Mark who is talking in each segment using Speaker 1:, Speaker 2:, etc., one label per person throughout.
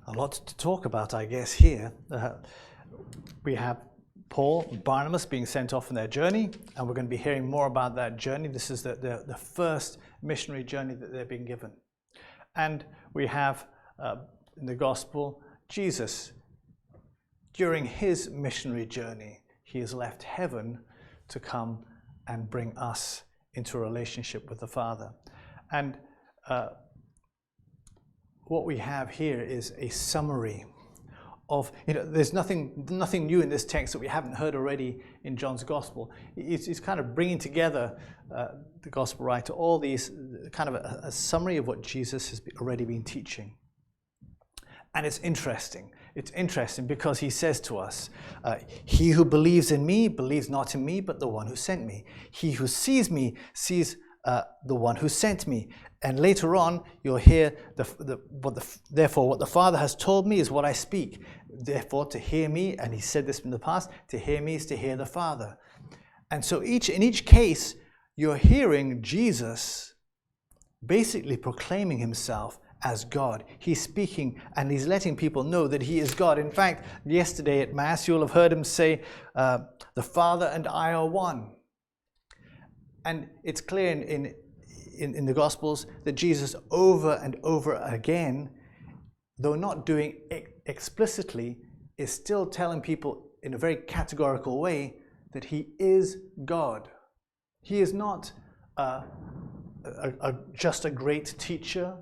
Speaker 1: a lot to talk about, I guess, here. We have Paul and Barnabas being sent off on their journey, and we're going to be hearing more about that journey. This is the first missionary journey that they're being given. And we have in the gospel, Jesus, during his missionary journey, he has left heaven to come and bring us into a relationship with the Father. And what we have here is a summary of, there's nothing new in this text that we haven't heard already in John's gospel. It's kind of bringing together, the gospel writer, all these, kind of a summary of what Jesus has already been teaching. And it's interesting. It's interesting because he says to us, he who believes in me believes not in me, but the one who sent me. He who sees me sees the one who sent me. And later on, you'll hear, therefore, what the Father has told me is what I speak. Therefore, to hear me, and he said this in the past, to hear me is to hear the Father. And so in each case, you're hearing Jesus basically proclaiming himself as God. He's speaking and he's letting people know that he is God. In fact, yesterday at Mass, you'll have heard him say, the Father and I are one. And it's clear in the Gospels that Jesus over and over again, though not doing it explicitly, is still telling people in a very categorical way that he is God. He is not just a great teacher.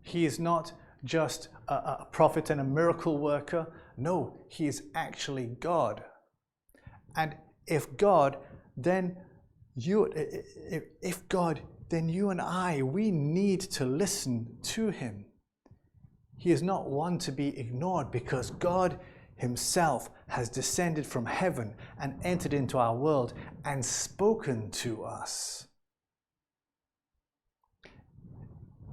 Speaker 1: He is not just a prophet and a miracle worker. No, he is actually God. And if God, then you and I, we need to listen to him. He is not one to be ignored because God himself has descended from heaven and entered into our world and spoken to us.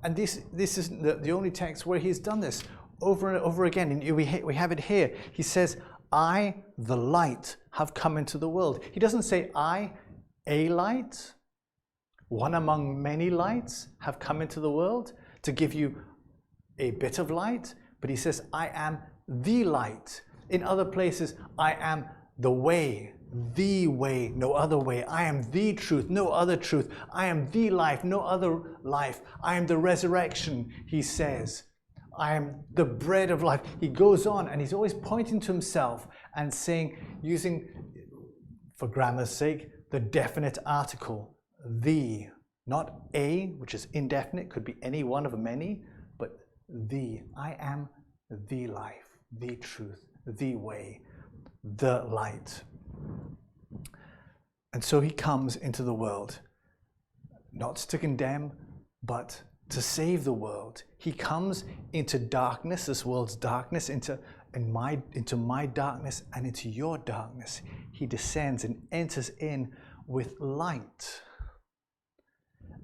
Speaker 1: And this isn't the only text where he's done this. Over and over again, and we have it here. He says, I, the light, have come into the world. He doesn't say, I, a light, one among many lights, have come into the world to give you a bit of light. But he says, I am the light. In other places, I am the way, no other way. I am the truth, no other truth. I am the life, no other life. I am the resurrection, he says. I am the bread of life. He goes on and he's always pointing to himself and saying, using, for grammar's sake, the definite article, the, not a, which is indefinite, could be any one of many, but the. I am the life, the truth, the way, the light. And so he comes into the world, not to condemn, but to save the world. He comes into darkness, this world's darkness, into my darkness and into your darkness. He descends and enters in with light.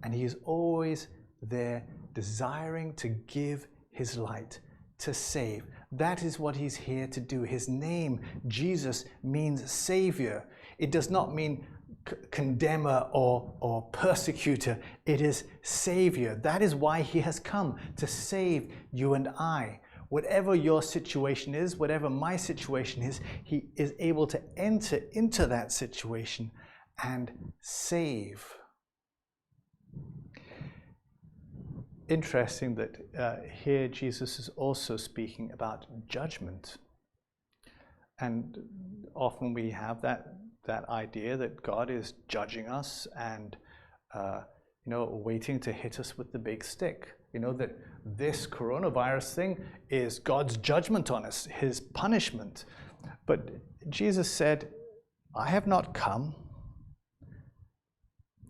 Speaker 1: And he is always there, desiring to give his light, to save. That is what he's here to do. His name, Jesus, means Savior. It does not mean condemner or persecutor. It is Savior. That is why he has come, to save you and I. Whatever your situation is, whatever my situation is, he is able to enter into that situation and save. Interesting that here Jesus is also speaking about judgment. And often we have that idea that God is judging us and waiting to hit us with the big stick. That this coronavirus thing is God's judgment on us, his punishment. But Jesus said, I have not come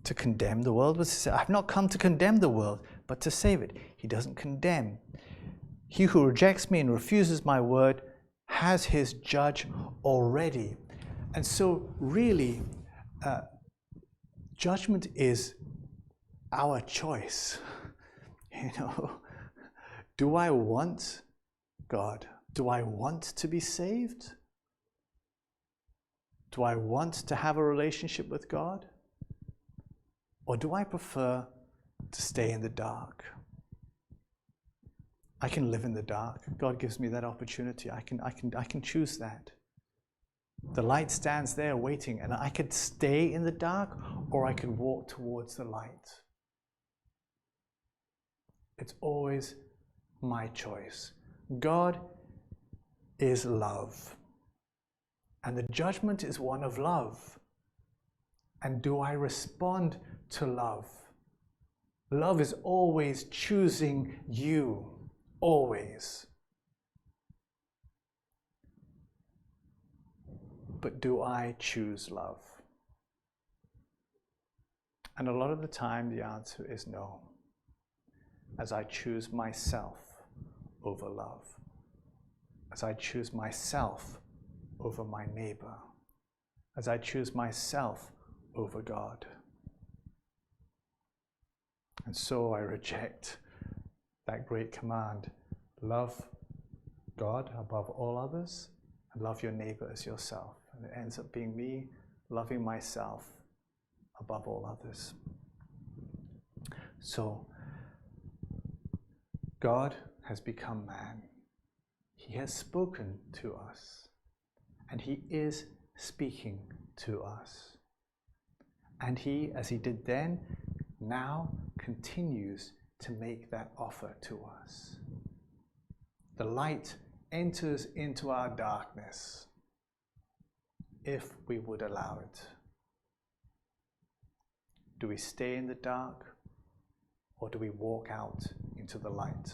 Speaker 1: to condemn the world. I have not come to condemn the world, but to save it. He doesn't condemn. He who rejects me and refuses my word has his judge already. And so really, judgment is our choice. Do I want God? Do I want to be saved? Do I want to have a relationship with God? Or do I prefer to stay in the dark? I can live in the dark. God gives me that opportunity. I can choose that. The light stands there waiting, and I could stay in the dark or I could walk towards the light. It's always my choice. God is love, and the judgment is one of love. And do I respond to love? Love is always choosing you, always. But do I choose love? And a lot of the time the answer is no, as I choose myself over love, as I choose myself over my neighbor, as I choose myself over God. And so I reject that great command, love God above all others and love your neighbor as yourself. And it ends up being me loving myself above all others. So God has become man. He has spoken to us, and he is speaking to us. And he, as he did then, now continues to make that offer to us. The light enters into our darkness if we would allow it. Do we stay in the dark, or do we walk out into the light?